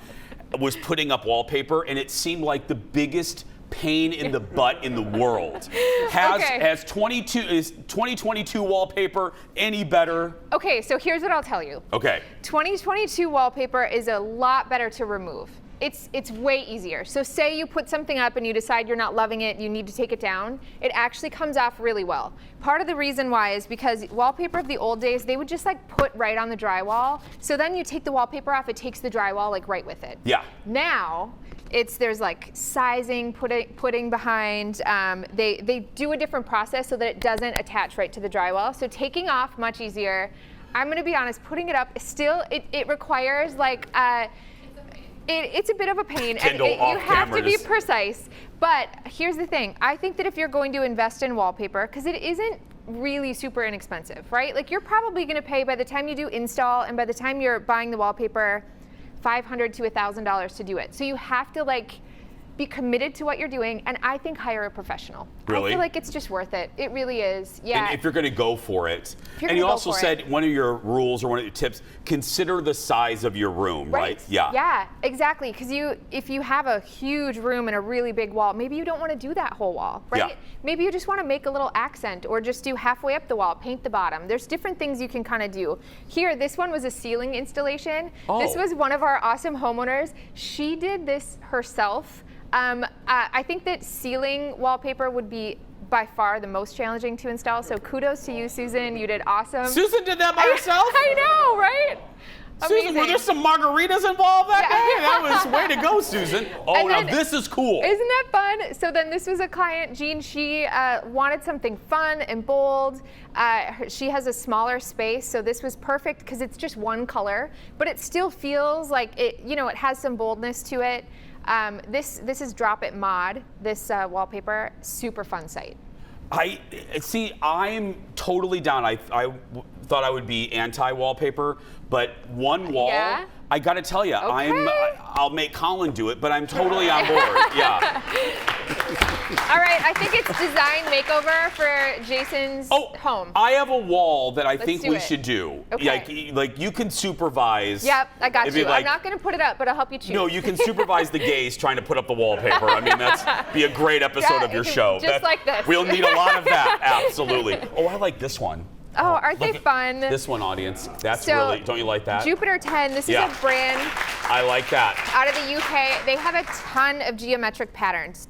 [SPEAKER 1] was putting up wallpaper and it seemed like the biggest pain in the butt in the world. Has 2022 wallpaper any better?
[SPEAKER 12] Okay, so here's what I'll tell you.
[SPEAKER 1] Okay.
[SPEAKER 12] 2022 wallpaper is a lot better to remove. It's way easier. So say you put something up and you decide you're not loving it, you need to take it down, it actually comes off really well. Part of the reason why is because wallpaper of the old days, they would just like put right on the drywall. So then you take the wallpaper off, it takes the drywall like right with it.
[SPEAKER 1] Yeah.
[SPEAKER 12] Now, there's like sizing, putting behind. They do a different process so that it doesn't attach right to the drywall. So taking off, much easier. I'm gonna be honest, putting it up, still, it requires like, it's a bit of a pain, and you have to be precise. But here's the thing, I think that if you're going to invest in wallpaper, because it isn't really super inexpensive, right? Like you're probably gonna pay, by the time you do install and by the time you're buying the wallpaper, $500 to $1,000 to do it. So you have to like be committed to what you're doing, and I think hire a professional.
[SPEAKER 1] Really?
[SPEAKER 12] I feel like it's just worth it. It really is. Yeah.
[SPEAKER 1] And if you're going to go for it. And you also said one of your rules or one of your tips, consider the size of your room, right? Yeah.
[SPEAKER 12] Yeah, exactly. Because if you have a huge room and a really big wall, maybe you don't want to do that whole wall, right?
[SPEAKER 1] Yeah.
[SPEAKER 12] Maybe you just want to make a little accent or just do halfway up the wall, paint the bottom. There's different things you can kind of do. Here, this one was a ceiling installation.
[SPEAKER 1] Oh.
[SPEAKER 12] This was one of our awesome homeowners. She did this herself. I think that ceiling wallpaper would be by far the most challenging to install. So kudos to you, Susan. You did awesome.
[SPEAKER 1] Susan did that by herself?
[SPEAKER 12] I know, right?
[SPEAKER 1] Susan, were there some margaritas involved that day? That was way to go, Susan. Oh,
[SPEAKER 12] And
[SPEAKER 1] now
[SPEAKER 12] then-
[SPEAKER 1] this is cool.
[SPEAKER 12] Isn't that fun? So then this was a client, Jean. She wanted something fun and bold. She has a smaller space, so this was perfect because it's just one color, but it still feels like it. You know, it has some boldness to it. This is Drop It Mod. This wallpaper, super fun site.
[SPEAKER 1] I'm totally down. I thought I would be anti-wallpaper, but one wall,
[SPEAKER 12] Yeah?
[SPEAKER 1] I got to tell you,
[SPEAKER 12] Okay.
[SPEAKER 1] I'll make Colin do it, but I'm totally on board. Yeah.
[SPEAKER 12] All right, I think it's design makeover for Jason's home.
[SPEAKER 1] I have a wall that I
[SPEAKER 12] Let's
[SPEAKER 1] think
[SPEAKER 12] do
[SPEAKER 1] we
[SPEAKER 12] it.
[SPEAKER 1] should do.
[SPEAKER 12] Okay.
[SPEAKER 1] Like you can supervise.
[SPEAKER 12] Yep, I got
[SPEAKER 1] if
[SPEAKER 12] you.
[SPEAKER 1] you'd like-
[SPEAKER 12] I'm not going to put it up, but I'll help you choose.
[SPEAKER 1] No, you can supervise the gays trying to put up the wallpaper. I mean, that's be a great episode
[SPEAKER 12] Yeah,
[SPEAKER 1] of your
[SPEAKER 12] you can-
[SPEAKER 1] show.
[SPEAKER 12] just like this.
[SPEAKER 1] We'll need a lot of that. Absolutely. Oh, I like this one.
[SPEAKER 12] Oh, aren't they
[SPEAKER 1] Look at
[SPEAKER 12] fun?
[SPEAKER 1] This one, audience. That's
[SPEAKER 12] So,
[SPEAKER 1] really. Don't you like that?
[SPEAKER 12] Jupiter 10, this
[SPEAKER 1] Yeah.
[SPEAKER 12] is a brand
[SPEAKER 1] I like that.
[SPEAKER 12] out of the UK. They have a ton of geometric patterns.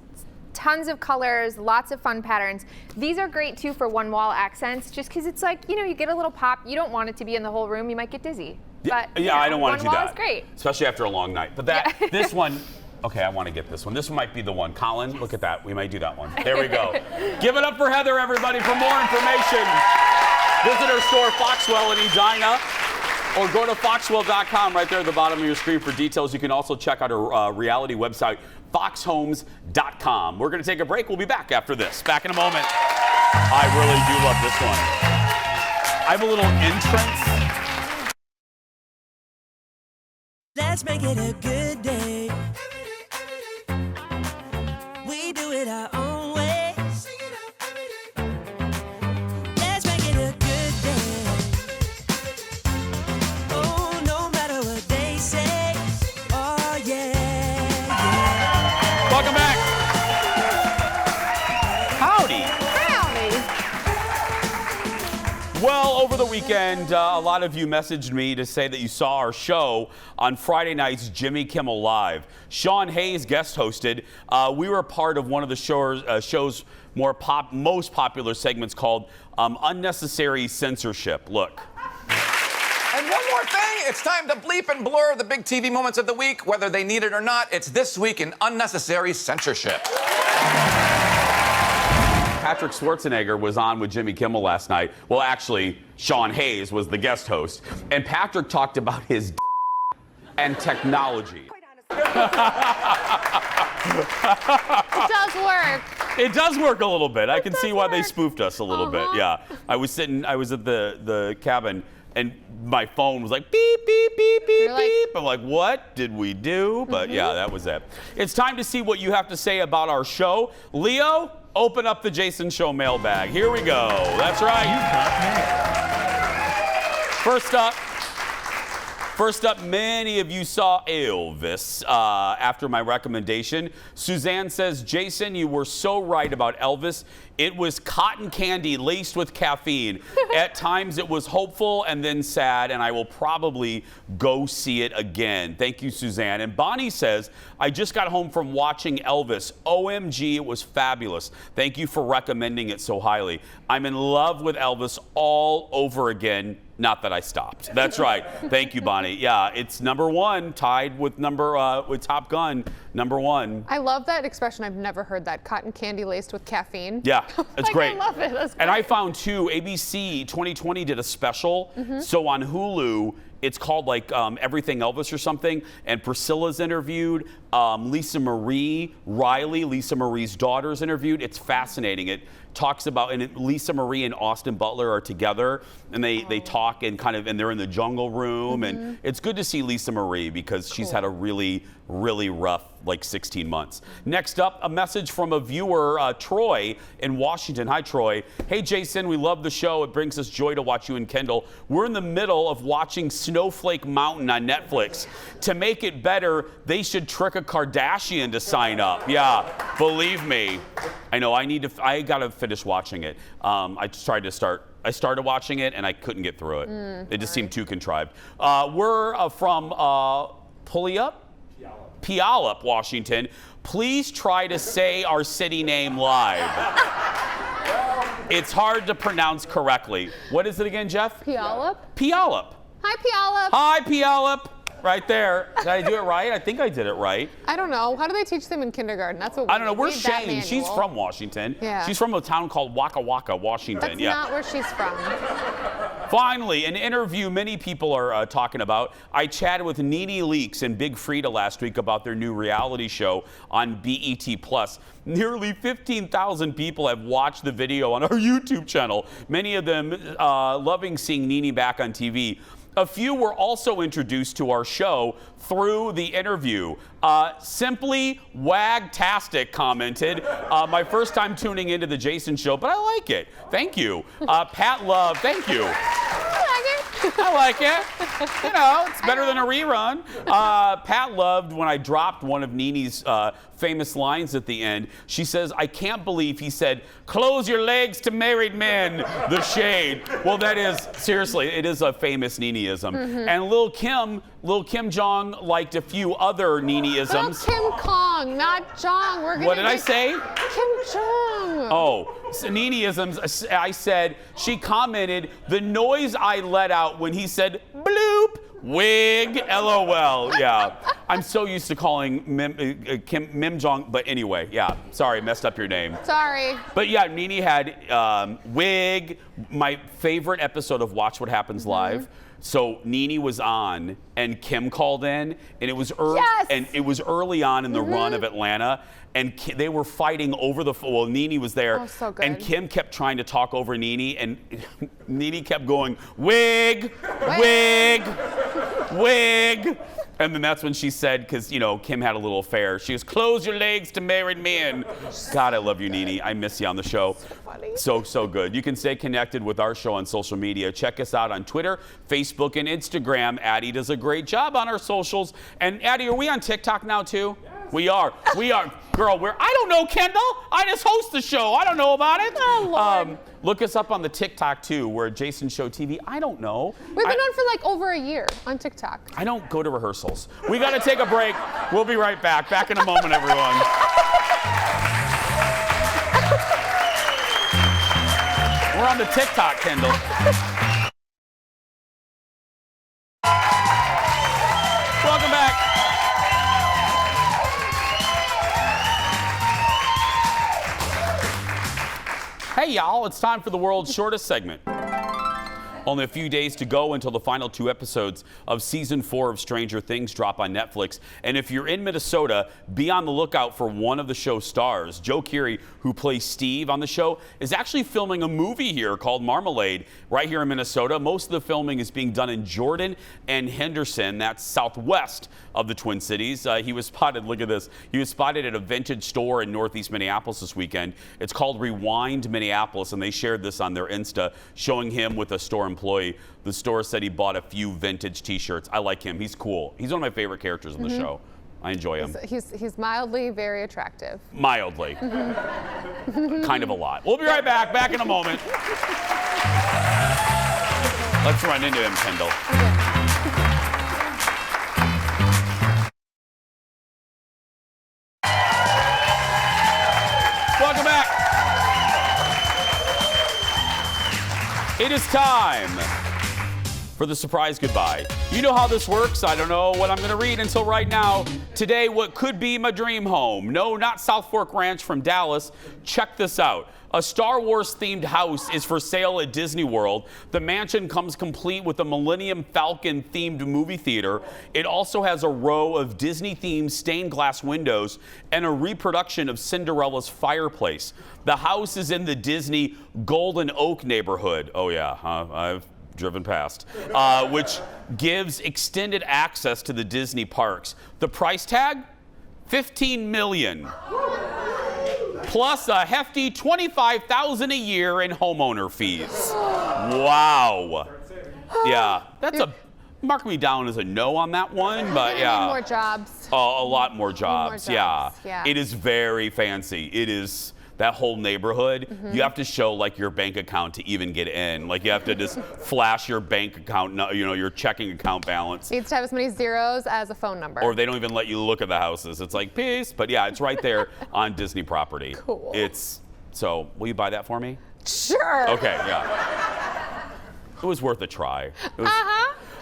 [SPEAKER 12] Tons of colors, lots of fun patterns. These are great too for one wall accents, just because it's like, you know, you get a little pop. You don't want it to be in the whole room. You might get dizzy. But
[SPEAKER 1] Yeah, I don't want to do
[SPEAKER 12] one wall
[SPEAKER 1] that.
[SPEAKER 12] is great.
[SPEAKER 1] Especially after a long night. But that this one. Okay, I want to get this one. This one might be the one. Colin, look at that. We might do that one. There we go. Give it up for Heather, everybody. For more information, visit her store, Foxwell in Edina, or go to foxwell.com right there at the bottom of your screen for details. You can also check out her reality website, foxhomes.com. We're going to take a break. We'll be back after this. Back in a moment. I really do love this one. I have a little entrance.
[SPEAKER 6] Let's make it a good day. We do it our own way. Let's make it a good day. Oh, no matter what they say. Oh, yeah.
[SPEAKER 1] Welcome back. Howdy. Well, over the weekend, a lot of you messaged me to say that you saw our show on Friday night's Jimmy Kimmel Live. Sean Hayes guest hosted. We were part of one of the show's most popular segments called Unnecessary Censorship. Look.
[SPEAKER 13] And one more thing, it's time to bleep and blur the big TV moments of the week, whether they need it or not. It's This Week in Unnecessary Censorship.
[SPEAKER 1] Patrick Schwarzenegger was on with Jimmy Kimmel last night. Well, actually, Sean Hayes was the guest host. And Patrick talked about his and technology.
[SPEAKER 3] It does work.
[SPEAKER 1] It does work a little bit. I can see why they spoofed us a little bit. Yeah. I was at the cabin, and my phone was like, beep, beep, beep, beep, beep. I'm like, what did we do? But yeah, that was it. It's time to see what you have to say about our show. Leo, open up the Jason Show mailbag. Here we go. That's right. You got mail. First up, many of you saw Elvis after my recommendation. Suzanne says, Jason, you were so right about Elvis. It was cotton candy laced with caffeine. At times it was hopeful and then sad, and I will probably go see it again. Thank you, Suzanne. And Bonnie says, I just got home from watching Elvis. OMG, it was fabulous. Thank you for recommending it so highly. I'm in love with Elvis all over again. Not that I stopped. That's right. Thank you, Bonnie. Yeah, it's #1, tied with with Top Gun, #1.
[SPEAKER 3] I love that expression. I've never heard that. Cotton candy laced with caffeine.
[SPEAKER 1] Yeah, it's great.
[SPEAKER 3] I love it. That's great.
[SPEAKER 1] And I found too, ABC 2020 did a special. So on Hulu, it's called like Everything Elvis or something. And Priscilla's interviewed. Lisa Marie Riley, Lisa Marie's daughter, is interviewed. It's fascinating. It talks about, and Lisa Marie and Austin Butler are together, and they talk and and they're in the jungle room, and it's good to see Lisa Marie because she's had a really rough 16 months. Next up, a message from a viewer, Troy in Washington. Hi, Troy. Hey, Jason, we love the show. It brings us joy to watch you and Kendall. We're in the middle of watching Snowflake Mountain on Netflix. To make it better, they should trick a Kardashian to sign up. Yeah, believe me. I know, I gotta finish watching it. I started watching it and I couldn't get through it. It just seemed too contrived. We're from Puyallup, Washington. Please try to say our city name live. It's hard to pronounce correctly. What is it again, Jeff?
[SPEAKER 3] Puyallup?
[SPEAKER 1] Puyallup.
[SPEAKER 3] Hi, Puyallup.
[SPEAKER 1] Hi, Puyallup. Right there. Did I do it right? I think I did it right.
[SPEAKER 3] I don't know. How do they teach them in kindergarten? That's what
[SPEAKER 1] I don't know.
[SPEAKER 3] we
[SPEAKER 1] Where's
[SPEAKER 3] need that
[SPEAKER 1] Shane? She's
[SPEAKER 3] manual.
[SPEAKER 1] from Washington.
[SPEAKER 3] Yeah.
[SPEAKER 1] She's from a town called Waka Waka, Washington.
[SPEAKER 3] That's
[SPEAKER 1] yeah.
[SPEAKER 3] not where she's from.
[SPEAKER 1] Finally, an interview many people are talking about. I chatted with Nene Leakes and Big Frida last week about their new reality show on BET+. Nearly 15,000 people have watched the video on our YouTube channel, many of them loving seeing Nene back on TV. A few were also introduced to our show through the interview. Simply Wagtastic commented, my first time tuning into the Jason Show, but I like it. Thank you. Pat Love, thank you. I like it. You know, it's better than a rerun. Pat loved when I dropped one of Nene's famous lines at the end. She says, I can't believe he said, close your legs to married men, the shade. Well, that is, seriously, it is a famous Nene-ism. And Lil Kim Jong liked a few other Nene-isms.
[SPEAKER 3] Kim Kong, not Jong. We're gonna
[SPEAKER 1] What did I say?
[SPEAKER 3] Kim Jong.
[SPEAKER 1] Oh, so Nene-isms, I said, she commented, the noise I let out when he said, bloop, wig, LOL. Yeah, I'm so used to calling Mim Jong, but anyway, yeah, sorry, messed up your name.
[SPEAKER 3] Sorry.
[SPEAKER 1] But yeah, Nene had wig, my favorite episode of Watch What Happens Live. So Nene was on, and Kim called in, and it was early, and it was early on in the run of Atlanta, and they were fighting over the. Well, Nene was there,
[SPEAKER 3] Oh, so good.
[SPEAKER 1] and Kim kept trying to talk over Nene, and Nene kept going wig, wig, wig. And then that's when she said, because, you know, Kim had a little affair. She was, close your legs to married men. God, I love you, Nene. I miss you on the show. So good. You can stay connected with our show on social media. Check us out on Twitter, Facebook, and Instagram. Addie does a great job on our socials. And Addie, are we on TikTok now, too? We are. Girl, I don't know, Kendall. I just host the show. I don't know about it.
[SPEAKER 3] Oh, Lord.
[SPEAKER 1] Look us up on the TikTok, too. We're Jason Show TV. I don't know.
[SPEAKER 3] We've been on for like over a year on TikTok.
[SPEAKER 1] I don't go to rehearsals. We got to take a break. We'll be right back. Back in a moment, everyone. We're on the TikTok, Kendall. Welcome back. Hey, y'all. It's time for the world's shortest segment. Only a few days to go until the final 2 episodes of season 4 of Stranger Things drop on Netflix. And if you're in Minnesota, be on the lookout for one of the show's stars. Joe Keery, who plays Steve on the show, is actually filming a movie here called Marmalade right here in Minnesota. Most of the filming is being done in Jordan and Henderson. That's southwest of the Twin Cities. He was spotted, look at this, he was spotted at a vintage store in Northeast Minneapolis this weekend. It's called Rewind Minneapolis, and they shared this on their Insta, showing him with a store employee. The store said he bought a few vintage t-shirts. I like him. He's cool. He's one of my favorite characters in the show. I enjoy him.
[SPEAKER 3] He's mildly very attractive.
[SPEAKER 1] Mildly. Kind of a lot. We'll be right back. Back in a moment. Let's run into him, Kendall. Welcome back. It is time for the surprise goodbye. You know how this works. I don't know what I'm going to read until right now. Today, what could be my dream home. No, not South Fork Ranch from Dallas. Check this out. A Star Wars themed house is for sale at Disney World. The mansion comes complete with a Millennium Falcon themed movie theater. It also has a row of Disney themed stained glass windows and a reproduction of Cinderella's fireplace. The house is in the Disney Golden Oak neighborhood. Oh yeah, I've driven past, which gives extended access to the Disney parks. The price tag, $15 million. Plus a hefty $25,000 a year in homeowner fees. Wow. Yeah, that's mark me down as a no on that one, but yeah.
[SPEAKER 3] More jobs.
[SPEAKER 1] A lot more jobs. Yeah.
[SPEAKER 3] Yeah.
[SPEAKER 1] It is very fancy. It is. That whole neighborhood, you have to show like your bank account to even get in. Like you have to just flash your bank account, you know, your checking account balance.
[SPEAKER 3] Needs to have as many zeros as a phone number.
[SPEAKER 1] Or they don't even let you look at the houses. It's like, peace. But yeah, it's right there on Disney property.
[SPEAKER 3] Cool.
[SPEAKER 1] So will you buy that for me?
[SPEAKER 3] Sure.
[SPEAKER 1] Okay, yeah. It was worth a try.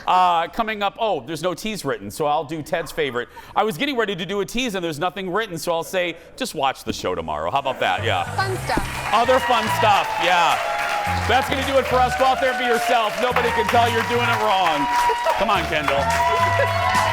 [SPEAKER 1] Coming up, oh, there's no tease written, so I'll do Ted's favorite. I was getting ready to do a tease and there's nothing written, so I'll say, just watch the show tomorrow. How about that? Yeah.
[SPEAKER 3] Fun stuff.
[SPEAKER 1] Other fun stuff, yeah. That's going to do it for us. Go out there and be yourself. Nobody can tell you're doing it wrong. Come on, Kendall.